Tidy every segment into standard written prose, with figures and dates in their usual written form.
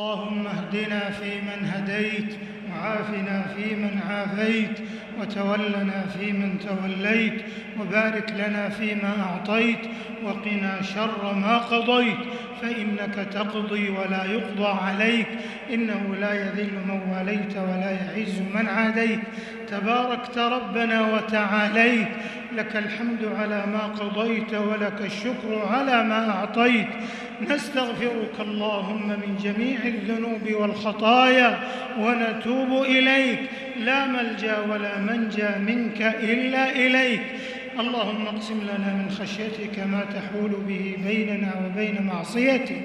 اللهم اهدنا فيمن هديت، وعافنا فيمن عافيت، وتولنا فيمن توليت، وبارك لنا فيما أعطيت، وقنا شر ما قضيت، فإنك تقضي ولا يقضى عليك، إنه لا يذل من واليت ولا يعز من عاديت، تباركت ربنا وتعاليت، لك الحمد على ما قضيت ولك الشكر على ما أعطيت. نستغفرك اللهم من جميع الذنوب والخطايا ونتوب إليك، لا ملجأ ولا منجى منك إلا إليك. اللهم اقسم لنا من خشيتك ما تحول به بيننا وبين معصيتك،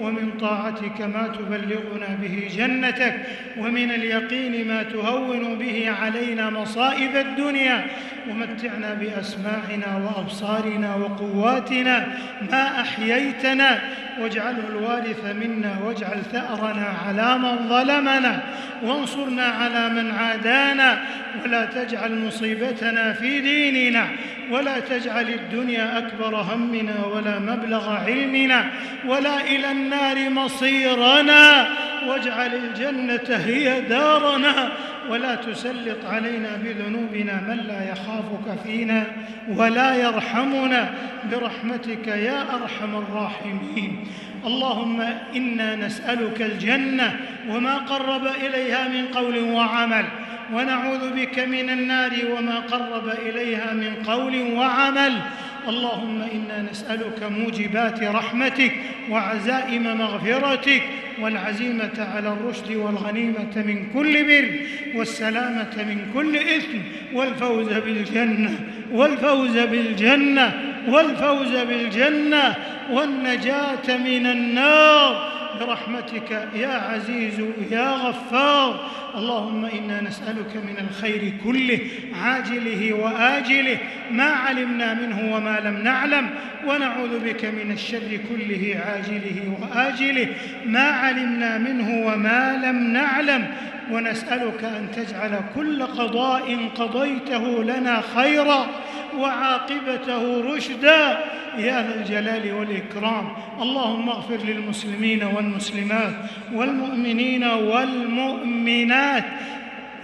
ومن طاعتك ما تبلغنا به جنتك، ومن اليقين ما تهون به علينا مصائب الدنيا، ومتعنا بأسماعنا وأبصارنا وقواتنا ما أحييتنا، واجعله الوارث منا، واجعل ثأرنا على من ظلمنا، وانصرنا على من عادانا، ولا تجعل مصيبتنا في ديننا، ولا تجعل الدنيا أكبر همنا ولا مبلغ علمنا ولا إلى النار مصيرنا، واجعل الجنة هي دارنا، ولا تسلط علينا بذنوبنا من لا يخافك فينا ولا يرحمنا، برحمتك يا أرحم الراحمين. اللهم إنا نسألك الجنة وما قرب إليها من قول وعمل، ونعوذ بك من النار وما قرب إليها من قول وعمل. اللهم إنا نسألك موجبات رحمتك وعزائم مغفرتك، والعزيمة على الرشد، والغنيمة من كل بر، والسلامة من كل إثم، والفوز بالجنة والفوز بالجنة والفوز بالجنة والنجاة من النار، برحمتك يا عزيز يا غفار. اللهم إنا نسألك من الخير كله عاجله وآجله ما علمنا منه وما لم نعلم، ونعوذ بك من الشر كله عاجله وآجله ما علمنا منه وما لم نعلم، ونسألك أن تجعل كل قضاء قضيته لنا خيرا وعاقبته رشدا يا ذا الجلال والإكرام. اللهم اغفر للمسلمين والمسلمات والمؤمنين والمؤمنات،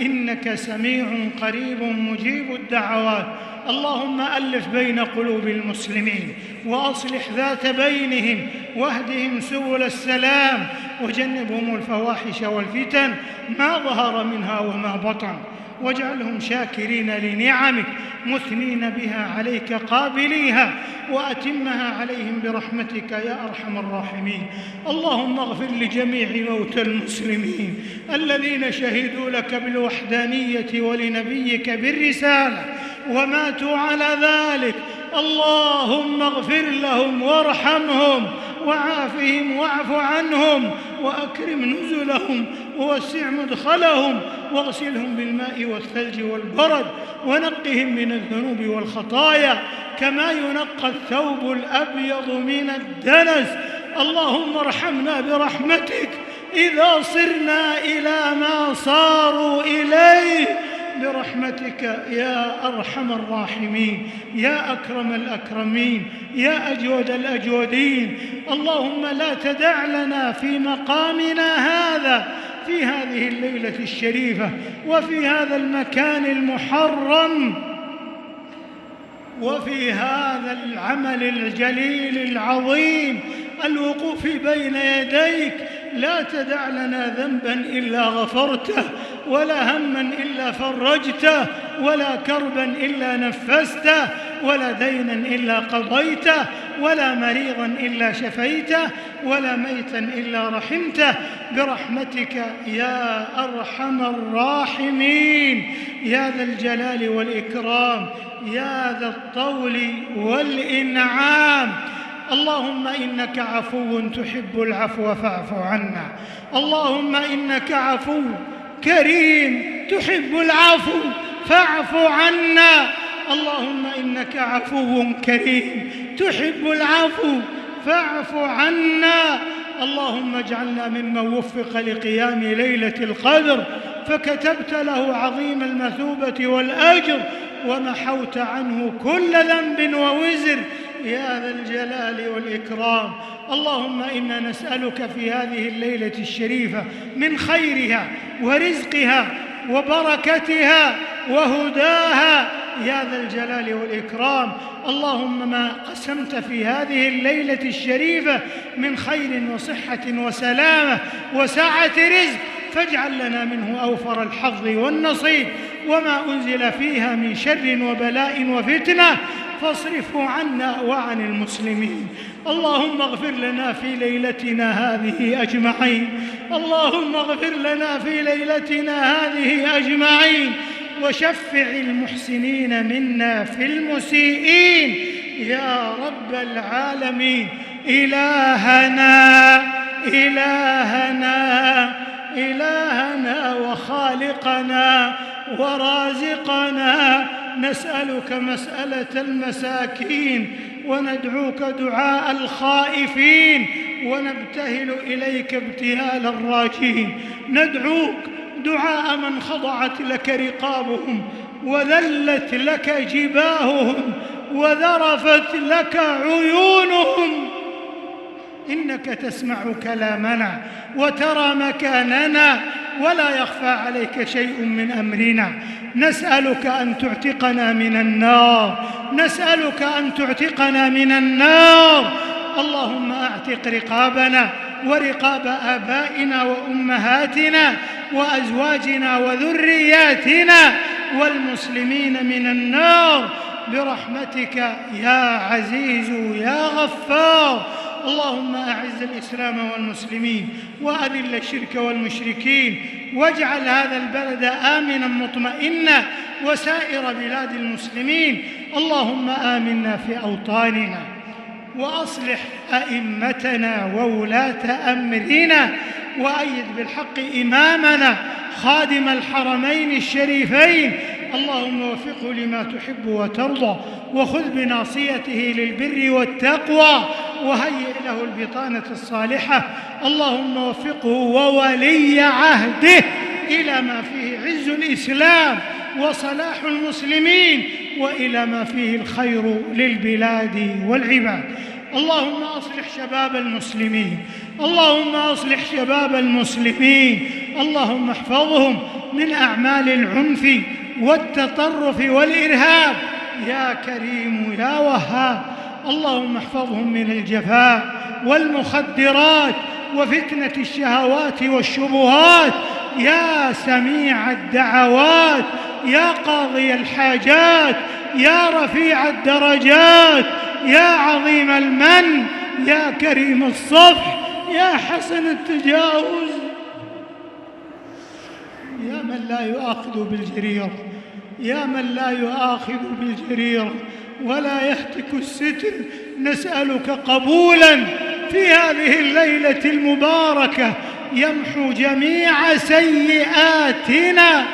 إنك سميع قريب مجيب الدعوات. اللهم ألف بين قلوب المسلمين، وأصلح ذات بينهم، واهدهم سبل السلام، وجنبهم الفواحش والفتن ما ظهر منها وما بطن، واجعلهم شاكرين لنعمك مثنين بها عليك قابليها، وأتمها عليهم برحمتك يا أرحم الراحمين. اللهم اغفر لجميع موتى المسلمين الذين شهدوا لك بالوحدانية ولنبيك بالرسالة وماتوا على ذلك. اللهم اغفر لهم وارحمهم وعافهم واعف عنهم، وأكرم نزلهم ووسع مدخلهم، واغسلهم بالماء والثلج والبرد، ونقهم من الذنوب والخطايا كما ينقى الثوب الأبيض من الدنس. اللهم ارحمنا برحمتك إذا صرنا إلى ما صاروا إليه، برحمتك يا أرحم الراحمين، يا أكرم الأكرمين، يا أجود الأجودين. اللهم لا تدع لنا في مقامنا هذا، في هذه الليلة الشريفة، وفي هذا المكان المحرم، وفي هذا العمل الجليل العظيم، الوقوف بين يديك، لا تدع لنا ذنبا إلا غفرته، ولا هما إلا فرجته، ولا كربا إلا نفسته، ولا دينا إلا قضيته، ولا مريضا إلا شفيته، ولا ميتا إلا رحمته، برحمتك يا أرحم الراحمين، يا ذا الجلال والإكرام، يا ذا الطول والإنعام. اللهم إنك عفو تحب العفو فاعف عنا. اللهم إنك عفو كريم تحب العفو فاعف عنا. اللهم إنك عفو كريم تحب العفو فاعف عنا. اللهم اجعلنا ممن وفق لقيام ليلة القدر فكتبت له عظيم المثوبة والأجر، ومحوت عنه كل ذنب ووزر يا ذا الجلال والإكرام. اللهم إنا نسألك في هذه الليلة الشريفة من خيرها ورزقها وبركتها وهداها يا ذا الجلال والإكرام. اللهم ما قسمت في هذه الليلة الشريفة من خير وصحة وسلامة وسعة رزق فاجعل لنا منه أوفر الحظ والنصيب، وما أنزل فيها من شر وبلاء وفتنة فاصرفه عنا وعن المسلمين. اللهم اغفر لنا في ليلتنا هذه أجمعين، اللهم اغفر لنا في ليلتنا هذه أجمعين، وشفع المحسنين منا في المسيئين يا رب العالمين. إلهنا وخالقنا ورازقنا، نسألك مسألة المساكين وندعوك دعاء الخائفين ونبتهل إليك ابتهال الراجين. ندعوك دعاء من خضعت لك رقابهم وذلت لك جباههم وذرفت لك عيونهم، إنك تسمع كلامنا وترى مكاننا ولا يخفى عليك شيء من أمرنا. نسألك أن تعتقنا من النار، نسألك أن تعتقنا من النار. اللهم أعتق رقابنا ورقاب آبائنا وأمهاتنا وأزواجنا وذرياتنا والمسلمين من النار برحمتك يا عزيز يا غفار. اللهم أعز الإسلام والمسلمين وأذل الشرك والمشركين، واجعل هذا البلد آمنا مطمئنا وسائر بلاد المسلمين. اللهم آمنا في أوطاننا وأصلح أئمتنا وولاة أمرنا، وأيد بالحق إمامنا خادم الحرمين الشريفين. اللهم وفقه لما تحب وترضى، وخذ بناصيته للبر والتقوى، وهيئ له البطانة الصالحة. اللهم وفقه وولي عهده إلى ما فيه عز الإسلام وصلاح المسلمين، وإلى ما فيه الخير للبلاد والعباد. اللهم أصلح شباب المسلمين، اللهم أصلح شباب المسلمين، اللهم احفظهم من أعمال العنف والتطرف والإرهاب يا كريم يا وهاب. اللهم احفظهم من الجفاء والمخدرات وفتنة الشهوات والشبهات يا سميع الدعوات، يا قاضي الحاجات، يا رفيع الدرجات، يا عظيم المن، يا كريم الصفح، يا حسن التجاوز، يا من لا يؤاخذ بالجريرة، يا من لا يؤاخذ بالجريرة ولا يهتك الستر. نسألك قبولا في هذه الليلة المباركة يمحو جميع سيئاتنا.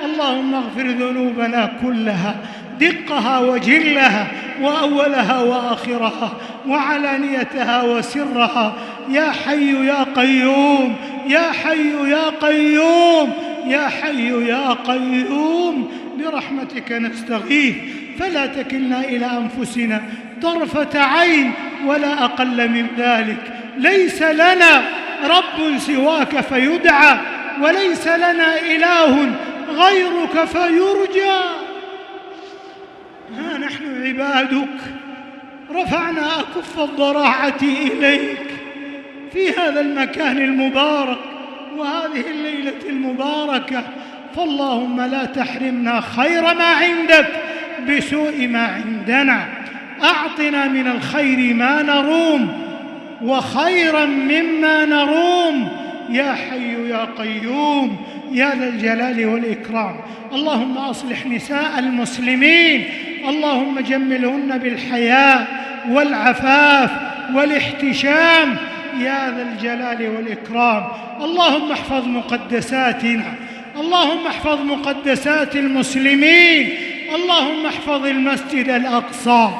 اللهم اغفر ذنوبنا كلها، دقها وجلها وأولها وآخرها وعلانيتها وسرها، يا حي يا قيوم، يا حي يا قيوم، يا حي يا قيوم، برحمتك نستغيث فلا تكلنا إلى أنفسنا طرفة عين ولا أقل من ذلك. ليس لنا رب سواك فيدعى، وليس لنا إله غيرك فيرجى. ها نحن عبادك رفعنا أكف الضراعة إليك في هذا المكان المبارك وهذه الليلة المباركة، فاللهم لا تحرمنا خير ما عندك بسوء ما عندنا. أعطنا من الخير ما نروم وخيرا مما نروم يا حي يا قيوم يا ذا الجلال والإكرام. اللهم أصلح نساء المسلمين، اللهم جملهن بالحياء والعفاف والاحتشام يا ذا الجلال والإكرام. اللهم احفظ مقدساتنا، اللهم احفظ مقدسات المسلمين، اللهم احفظ المسجد الأقصى،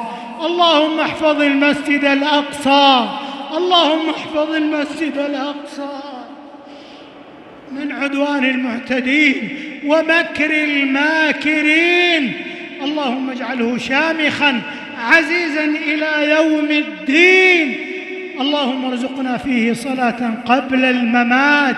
اللهم احفظ المسجد الأقصى، اللهم احفظ المسجد الأقصى من عدوان المعتدين ومكر الماكرين. اللهم اجعله شامخا عزيزا إلى يوم الدين. اللهم ارزقنا فيه صلاة قبل الممات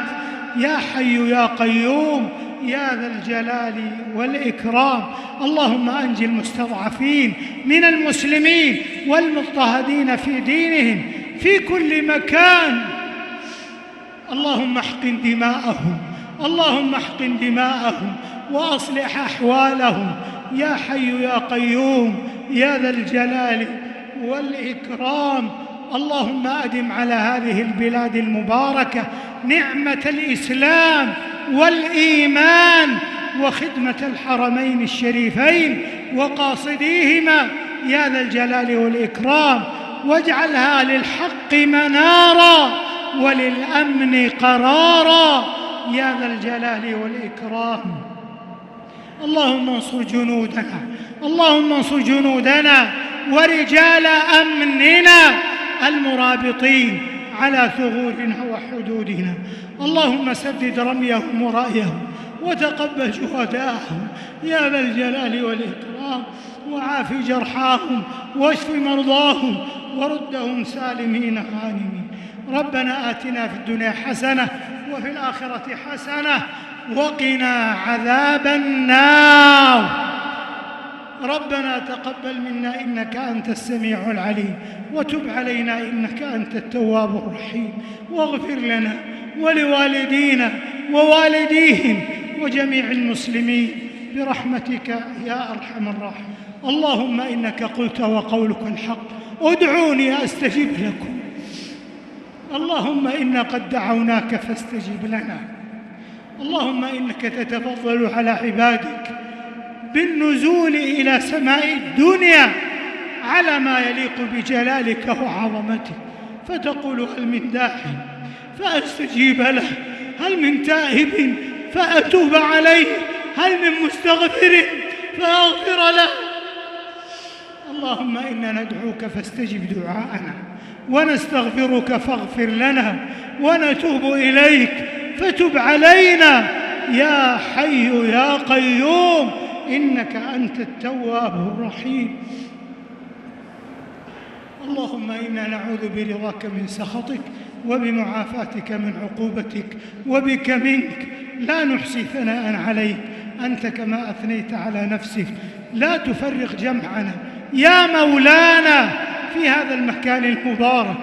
يا حي يا قيوم يا ذا الجلال والإكرام. اللهم أنجِ المستضعفين من المسلمين والمضطهدين في دينهم في كل مكان. اللهم احقن دماءهم، اللهم احقن دماءهم وأصلح أحوالهم يا حي يا قيوم يا ذا الجلال والإكرام. اللهم أدم على هذه البلاد المباركة نعمة الإسلام والإيمان وخدمة الحرمين الشريفين وقاصديهما يا ذا الجلال والإكرام، واجعلها للحق منارا وللأمن قرارا يا ذا الجلال والإكرام. اللهم انصر جنودنا، اللهم انصر جنودنا ورجال أمننا المرابطين على ثغورنا وحدودنا. اللهم سدد رميهم ورأيهم وتقبل شهداءهم يا ذا الجلال والإكرام، وعاف جرحاهم واشف مرضاهم وردهم سالمين غانمين. ربنا آتنا في الدنيا حسنة وفي الآخرة حسنة وقنا عذاب النار. ربنا تقبل منا إنك أنت السميع العليم، وتب علينا إنك أنت التواب الرحيم، واغفر لنا ولوالدينا ووالديهم وجميع المسلمين برحمتك يا أرحم الراحمين. اللهم إنك قلت وقولك الحق ادعوني أستجب لكم. اللهم إنا قد دعوناك فاستجب لنا. اللهم إنك تتفضل على عبادك بالنزول إلى سماء الدنيا على ما يليق بجلالك وعظمتك، فتقول هل من داع فأستجيب له، هل من تائب فأتوب عليه، هل من مستغفر فأغفر له. اللهم إنا ندعوك فاستجب دعاءنا، ونستغفرك فاغفر لنا، ونتوب إليك فتب علينا يا حي يا قيوم إنك أنت التواب الرحيم. اللهم إنا نعوذ برضاك من سخطك وبمعافاتك من عقوبتك، وبك منك لا نحصي ثناء عليك أنت كما أثنيت على نفسك. لا تفرق جمعنا يا مولانا في هذا المكان المبارك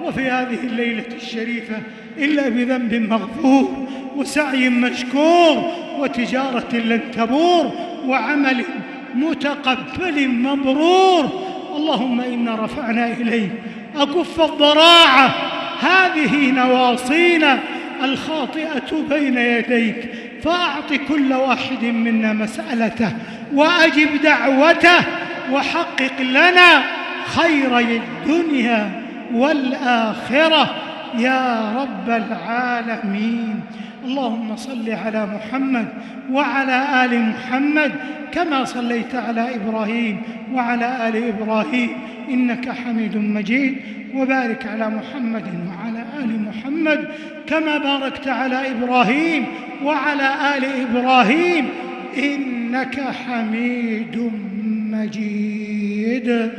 وفي هذه الليلة الشريفة إلا بذنب مغفور وسعي مشكور وتجارة لن تبور وعمل متقبل مبرور. اللهم إنا رفعنا إليك أكف الضراعة، هذه نواصينا الخاطئة بين يديك، فأعط كل واحد منا مسألته وأجب دعوته، وحقق لنا خيري الدنيا والآخرة يا رب العالمين. اللهم صل على محمد وعلى آل محمد كما صليت على إبراهيم وعلى آل إبراهيم إنك حميد مجيد، وبارك على محمد وعلى آل محمد كما باركت على إبراهيم وعلى آل إبراهيم إنك حميد مجيد.